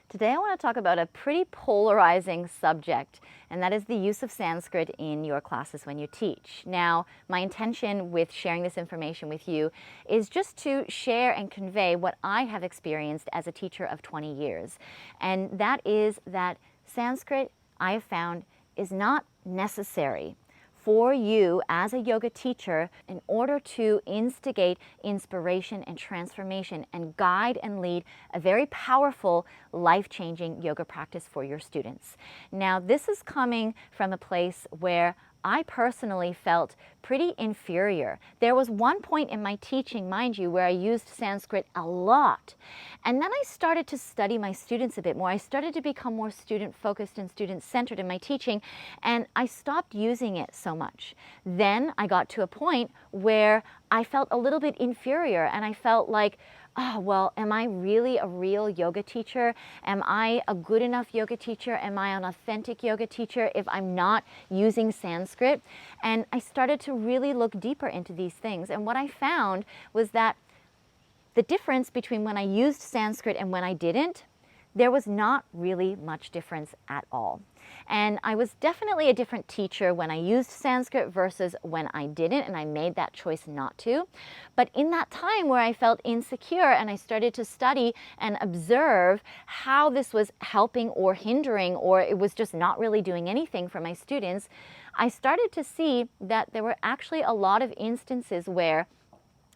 Today I want to talk about a pretty polarizing subject, and that is the use of Sanskrit in your classes when you teach. Now, my intention with sharing this information with you is just to share and convey what I have experienced as a teacher of 20 years. And that is that Sanskrit, I have found, is not necessary for you as a yoga teacher in order to instigate inspiration and transformation and guide and lead a very powerful, life-changing yoga practice for your students. Now, this is coming from a place where I personally felt pretty inferior. There was one point in my teaching, mind you, where I used Sanskrit a lot. And then I started to study my students a bit more. I started to become more student-focused and student-centered in my teaching, and I stopped using it so much. Then I got to a point where I felt a little bit inferior, and I felt like, oh, well, am I really a real yoga teacher? Am I a good enough yoga teacher? Am I an authentic yoga teacher if I'm not using Sanskrit? And I started to really look deeper into these things. And what I found was that the difference between when I used Sanskrit and when I didn't, there was not really much difference at all. And I was definitely a different teacher when I used Sanskrit versus when I didn't, and I made that choice not to. But in that time where I felt insecure and I started to study and observe how this was helping or hindering, or it was just not really doing anything for my students, I started to see that there were actually a lot of instances where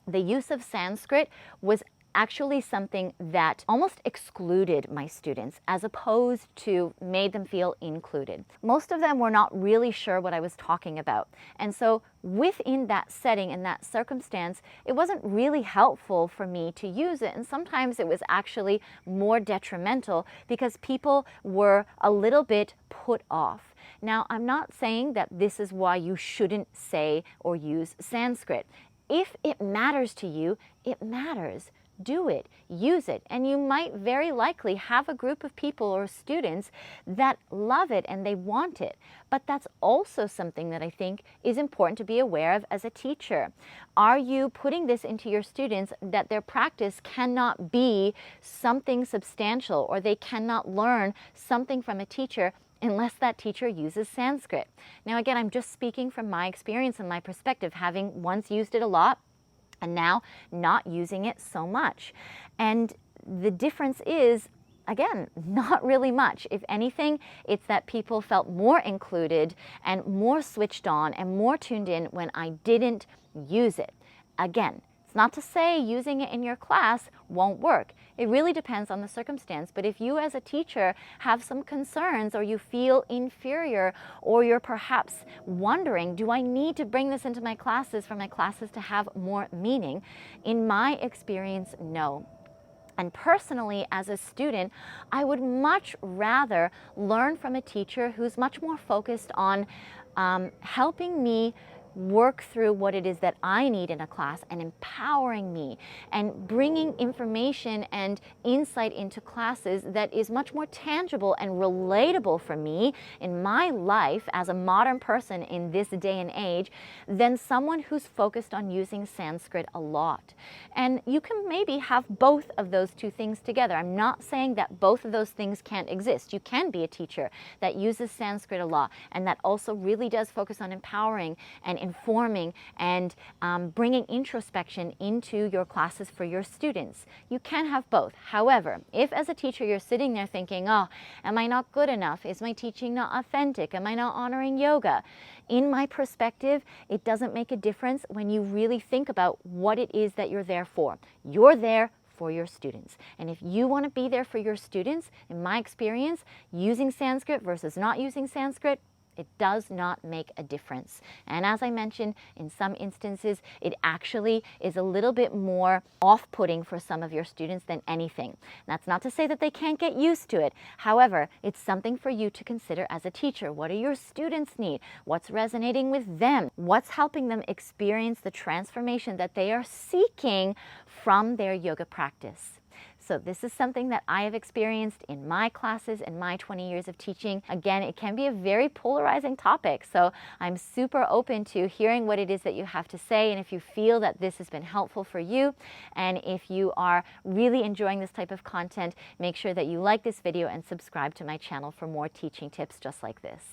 the use of Sanskrit was actually something that almost excluded my students as opposed to made them feel included. Most of them were not really sure what I was talking about. And so within that setting and that circumstance, it wasn't really helpful for me to use it. And sometimes it was actually more detrimental because people were a little bit put off. Now, I'm not saying that this is why you shouldn't say or use Sanskrit. If it matters to you, it matters. Do it, use it, and you might very likely have a group of people or students that love it and they want it. But that's also something that I think is important to be aware of as a teacher. Are you putting this into your students that their practice cannot be something substantial, or they cannot learn something from a teacher unless that teacher uses Sanskrit? Now again, I'm just speaking from my experience and my perspective, having once used it a lot and now not using it so much. And the difference is, again, not really much. If anything, it's that people felt more included and more switched on and more tuned in when I didn't use it. Again, it's not to say using it in your class won't work. It really depends on the circumstance. But if you as a teacher have some concerns, or you feel inferior, or you're perhaps wondering, do I need to bring this into my classes for my classes to have more meaning? In my experience, no. And personally, as a student, I would much rather learn from a teacher who's much more focused on helping me work through what it is that I need in a class and empowering me and bringing information and insight into classes that is much more tangible and relatable for me in my life as a modern person in this day and age than someone who's focused on using Sanskrit a lot. And you can maybe have both of those two things together. I'm not saying that both of those things can't exist. You can be a teacher that uses Sanskrit a lot and that also really does focus on empowering and informing and bringing introspection into your classes for your students. You can have both. However, if as a teacher you're sitting there thinking, oh, am I not good enough? Is my teaching not authentic? Am I not honoring yoga? In my perspective, it doesn't make a difference when you really think about what it is that you're there for. You're there for your students. And if you want to be there for your students, in my experience, using Sanskrit versus not using Sanskrit, it does not make a difference. And as I mentioned, in some instances, it actually is a little bit more off-putting for some of your students than anything. That's not to say that they can't get used to it. However, it's something for you to consider as a teacher. What do your students need? What's resonating with them? What's helping them experience the transformation that they are seeking from their yoga practice? So this is something that I have experienced in my classes in my 20 years of teaching. Again, it can be a very polarizing topic, so I'm super open to hearing what it is that you have to say, and if you feel that this has been helpful for you, and if you are really enjoying this type of content, make sure that you like this video and subscribe to my channel for more teaching tips just like this.